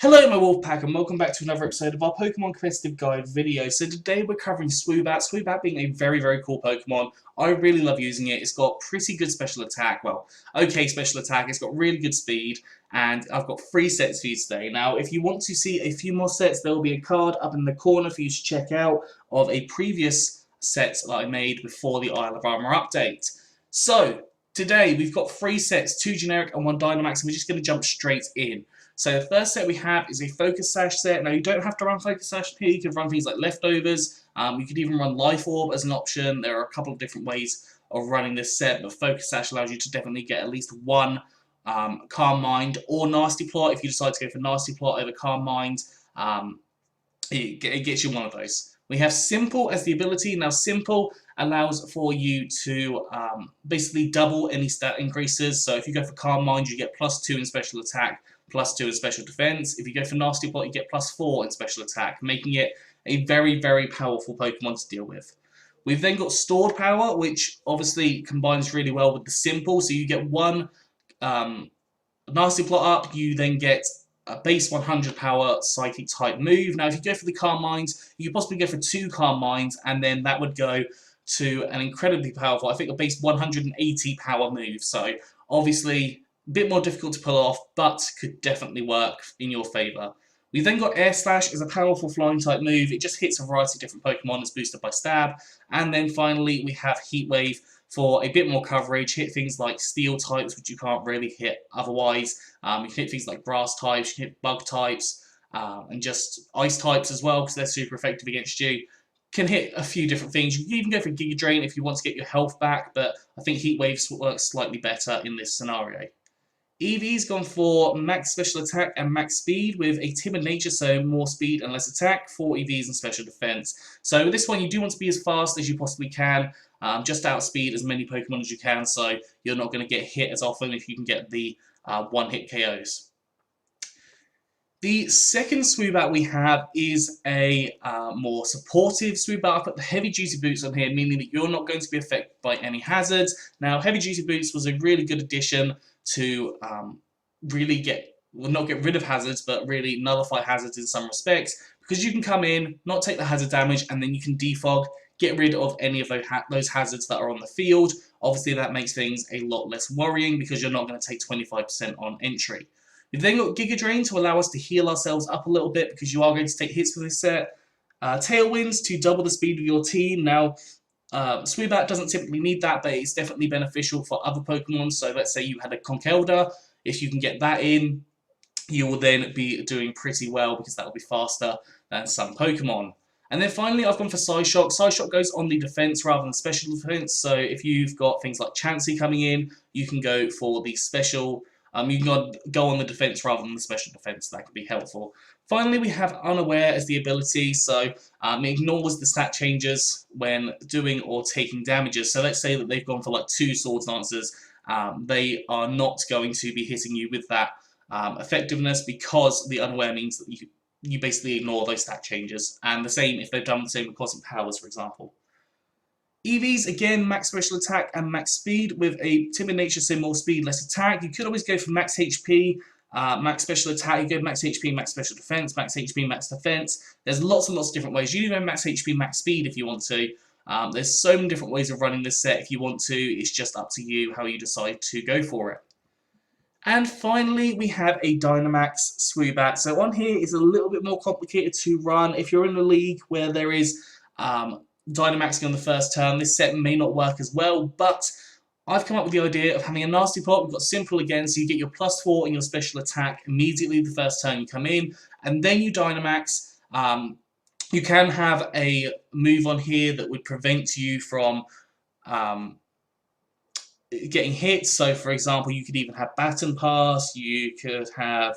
Hello my Wolfpack and welcome back to another episode of our Pokemon Competitive Guide video. So today we're covering Swoobat. Swoobat being a very cool Pokemon. I really love using it. It's got pretty good special attack, well, okay special attack, it's got really good speed, and I've got 3 sets for you today. Now if you want to see a few more sets, there will be a card up in the corner for you to check out of a previous set that I made before the Isle of Armor update. So today we've got 3 sets, 2 generic and 1 Dynamax, and we're just going to jump straight in. So the first set we have is a Focus Sash set. Now you don't have to run Focus Sash here, you can run things like Leftovers, you could even run Life Orb as an option. There are a couple of different ways of running this set, but Focus Sash allows you to definitely get at least 1 Calm Mind or Nasty Plot. If you decide to go for Nasty Plot over Calm Mind, it gets you one of those. We have Simple as the ability. Now Simple allows for you to basically double any stat increases. So if you go for Calm Mind, you get +2 in special attack, +2 in special defense. If you go for Nasty Plot, you get +4 in special attack, making it a very powerful Pokemon to deal with. We've then got Stored Power, which obviously combines really well with the Simple. So you get 1 Nasty Plot up, you then get a base 100 power psychic type move. Now if you go for the Calm Minds, you could possibly go for 2 Calm Minds, and then that would go to an incredibly powerful, I think a base 180 power move. So obviously a bit more difficult to pull off, but could definitely work in your favour. We've then got Air Slash as a powerful flying type move. It just hits a variety of different Pokemon. It's boosted by Stab. And then finally we have Heat Wave for a bit more coverage. Hit things like Steel types, which you can't really hit otherwise. You can hit things like Grass types, you can hit Bug types, and just Ice types as well, because they're super effective against you. Can hit a few different things. You can even go for Giga Drain if you want to get your health back, but I think Heat Waves works slightly better in this scenario. Eevee's gone for max special attack and max speed with a timid nature, so more speed and less attack, 4 EVs and special defense. So with this one you do want to be as fast as you possibly can, just outspeed as many Pokemon as you can, so you're not going to get hit as often if you can get the one-hit KOs. The second Swoobat we have is a more supportive Swoobat. I put the heavy duty boots on here, meaning that you're not going to be affected by any hazards. Now heavy duty boots was a really good addition to really not get rid of hazards, but really nullify hazards in some respects, because you can come in, not take the hazard damage, and then you can defog, get rid of any of those hazards that are on the field. Obviously that makes things a lot less worrying, because you're not going to take 25% on entry. We've then got Giga Drain to allow us to heal ourselves up a little bit, because you are going to take hits for this set. Tailwinds to double the speed of your team. Now Swoobat doesn't typically need that, but it's definitely beneficial for other Pokemon. So let's say you had a Conkeldurr, if you can get that in, you will then be doing pretty well, because that will be faster than some Pokemon. And then finally I've gone for Psyshock. Psyshock goes on the defense rather than special defense, so if you've got things like Chansey coming in, you can go for the special, you can go on the defense rather than the special defense. That could be helpful. Finally, we have Unaware as the ability, so it ignores the stat changes when doing or taking damages. So let's say that they've gone for like 2 Swords Dancers, they are not going to be hitting you with that effectiveness, because the Unaware means that you basically ignore those stat changes. And the same if they've done the same with Cosmic Powers, for example. Eevees, again, max special attack and max speed with a timid nature, so more speed, less attack. You could always go for max HP, max special attack. You go max HP, max special defense, max HP, max defense. There's lots and lots of different ways. You can go max HP, max speed if you want to. There's so many different ways of running this set if you want to. It's just up to you how you decide to go for it. And finally, we have a Dynamax Swoobat. So on here is a little bit more complicated to run. If you're in a league where there is Dynamaxing on the first turn, this set may not work as well, but I've come up with the idea of having a Nasty Plot. We've got Simple again, so you get your +4 in your special attack immediately the first turn you come in, and then you Dynamax. You can have a move on here that would prevent you from getting hit. So for example, you could even have Baton Pass, you could have,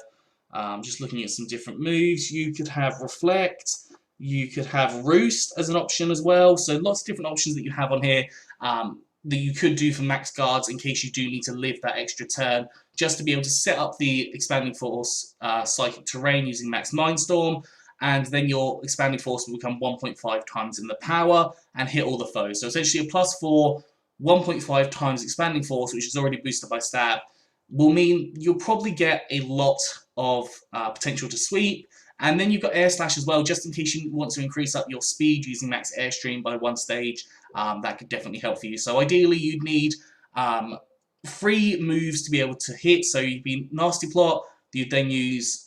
just looking at some different moves, you could have Reflect, you could have Roost as an option as well. So lots of different options that you have on here that you could do for max guards in case you do need to live that extra turn, just to be able to set up the Expanding Force Psychic Terrain using Max Mindstorm, and then your Expanding Force will become 1.5 times in the power and hit all the foes. So essentially a +4, 1.5 times Expanding Force, which is already boosted by Stab, will mean you'll probably get a lot of potential to sweep. And then you've got Air Slash as well, just in case you want to increase up your speed using Max Airstream by 1 stage. That could definitely help for you. So ideally, you'd need 3 moves to be able to hit. So you'd be Nasty Plot, you'd then use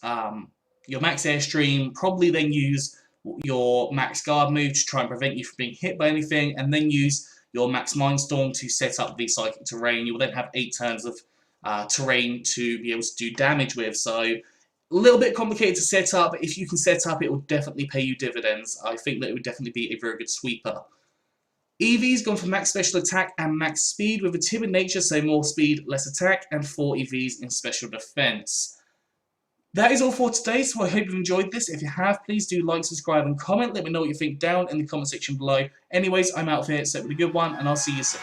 your Max Airstream, probably then use your Max Guard move to try and prevent you from being hit by anything, and then use your Max Mindstorm to set up the Psychic Terrain. You'll then have 8 turns of terrain to be able to do damage with. So a little bit complicated to set up, but if you can set up, it will definitely pay you dividends. I think that it would definitely be a very good sweeper. EV's gone for max special attack and max speed with a timid nature, so more speed, less attack, and 4 EVs in special defense. That is all for today, so I hope you've enjoyed this. If you have, please do like, subscribe, and comment. Let me know what you think down in the comment section below. Anyways, I'm out of here, so have a good one, and I'll see you soon.